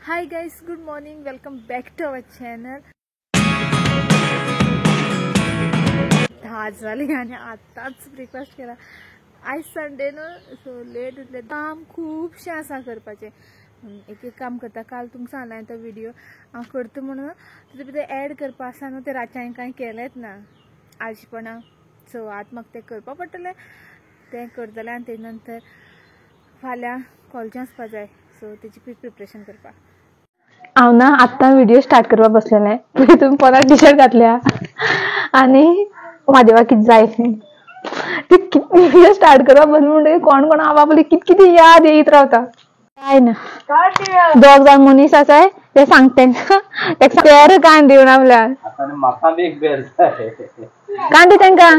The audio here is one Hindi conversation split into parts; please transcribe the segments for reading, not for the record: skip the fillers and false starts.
Hi guys, good morning, welcome back to our channel. आज झाली आणि आताच ब्रेकफास्ट केला. आज संडे न्हू, सो लेट उठले. काम खूपशे आसा करपाचे. एक एक काम करता. काल तुमकां सांगला तो व्हिडिओ हांव करता म्हणून तितून भितर ऍड करपा आसा न्हू, ते रातच्यान कांय केलेंच ना आजपणा. सो आज म्हाका तें करपा पडटलें. तें करतलें आनी तेजे नंतर फाल्यां कॉलेजीन वचपा जाय. सो तेची प्रिपरेशन करपा. हांव ना आत्तां व्हिडिओ स्टार्ट करपाक बसलेलें. तितून पोना टी शर्ट घातल्या आनी म्हाजे कितें जाय व्हिडिओ स्टार्ट करपाक बसलें म्हणटकीर कोण कोण आपली कितें याद येयत रावता. काय ना दोग जाण मनीस आसाय ते सांगता ताका पेर कांय दिवन आपल्याक कांदी तांकां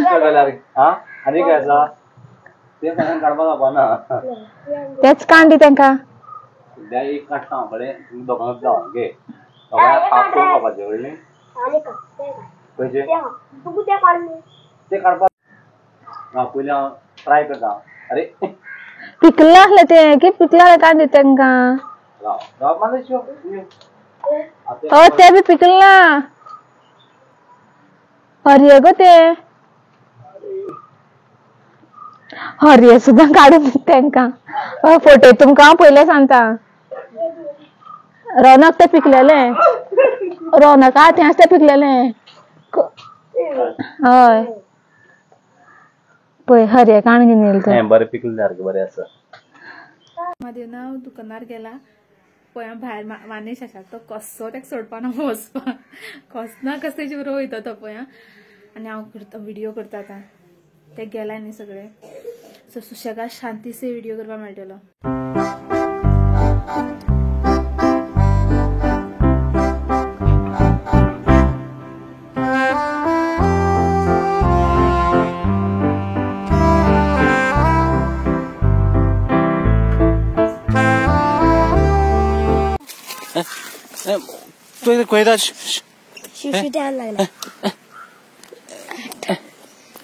तेच कांदी तांकां एक काढता कडे दोघांना जाऊ घे पाच पाहिजे वळले ते काढपा पहिले ट्राय करता. अरे पिकला असले ते की पिकला कांदी तांकां हो ते बी पिकला हरये गो ते हरये सुद्दां काडून तांकां फोटो तुमकां हांव पयले सांगता. रौनक ते पिकलेले रौनक आहा तें ते पिकलेले हय पळय हरये काण घेवन येयले ते बरें पिकले सारके बरें आसा. म्हाजे ना दुकानार गेला पळय भायर मानेश आसा तो कसो ताका सोडपा ना वचपा कसना कस तेजे बरोबर वयता तो पळय आनी हांव करता व्हिडिओ करता आतां. ते गेलाय न्ही सगळे. सो सुशेगाद शांती से व्हिडिओ करपा मेळटलो. तू कोयदा शिशी द्यायला लागला.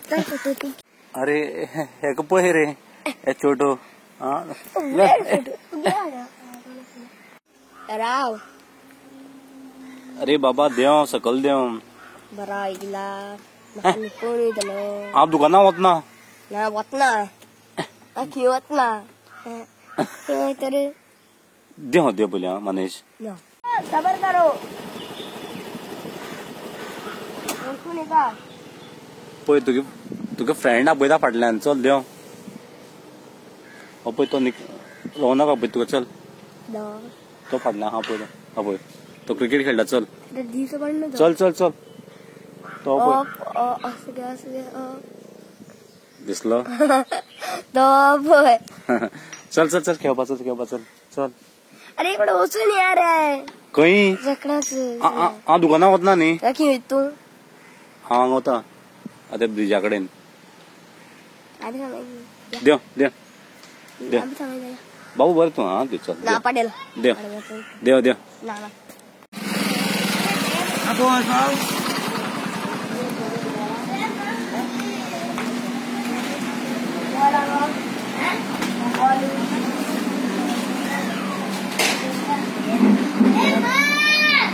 काय करतो तू? अरे हे पळय रे हे छोटो राव अरे बाबा देव सकल देव बरा ऐकला कोण येतलो हांव दुकानां वतना ना वतना खंय वतना तरी देव देव पयली मनीश खबर करो कोण येता पळय तुगे फ्रेंड आपयता फाटल्यान चल देव हो पळय तो रौनक आपय तुका चल तो फाटल्यान हा पळय हा पळय तो क्रिकेट खेळटा चल चल चल चल तो दिसलो चल चल चल खेळपा चल खेळपा चल चल. अरे इकडे वचून या रे खंय हांव दुकानां वतना न्ही खंय तू हांव वता आतां ब्रिजा कडेन. देव देव देव बाबू बरें तूं हा चल पाडेल देव देव देव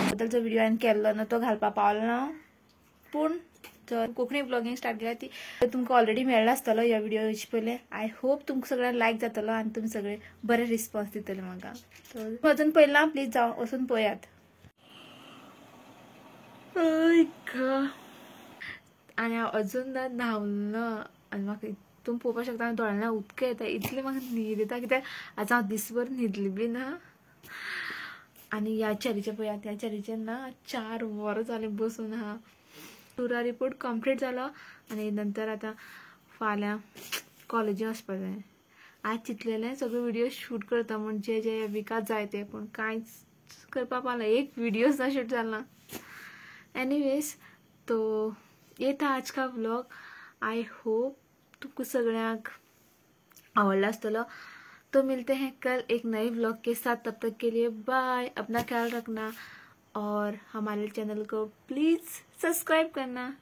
बद्दलचो व्हिडिओ हांवें केल्लो ना तो घालपा पावलो ना. पूण जर कोंकणी ब्लॉगिंग स्टार्ट केला ती तुमकां ऑलरेडी मेळ्ळा आसतलो ह्या व्हिडिओचे पयले. आय होप तुमकां सगळ्यांक लायक जातलो आनी तुमी सगळे बरे रिस्पॉन्स दितले म्हाका. सो अजून पयला प्लीज जावं वचून पळयात. आनी हांव अजून न्हांवलो आनी म्हाका तुमी पळोवपाक शकता दोळ्यांतल्यान उदक येता इतलें म्हाका न्हीद येता कित्याक आज हांव दिसभर न्हिदली बी ना. आनी ह्या चॅरीचेर पळयात ह्या चॅरीचेर ना 4 वरां जालीं बसून आहा. टुरा रिपोर्ट कंप्लीट जालो आनी नंतर आतां फाल्यां कॉलेजीन वचपा जाय. आज चिंतलेलें सगळे व्हिडिओ शूट करता म्हण जे जे विकास जाय ते पूण कांयच करपा पावलें. एक व्हिडिओ सुद्दां शूट जालना. एनीवेज तो येता आज का व्लॉग. आई होप तुमकां सगळ्यांक आवडला आसतलो. तो मिलते हैं कल एक नए व्लॉग के साथ. तब तक के लिए बाय. अपना ख्याल रखना और हमारे चैनल को प्लीज़ सब्सक्राइब करना.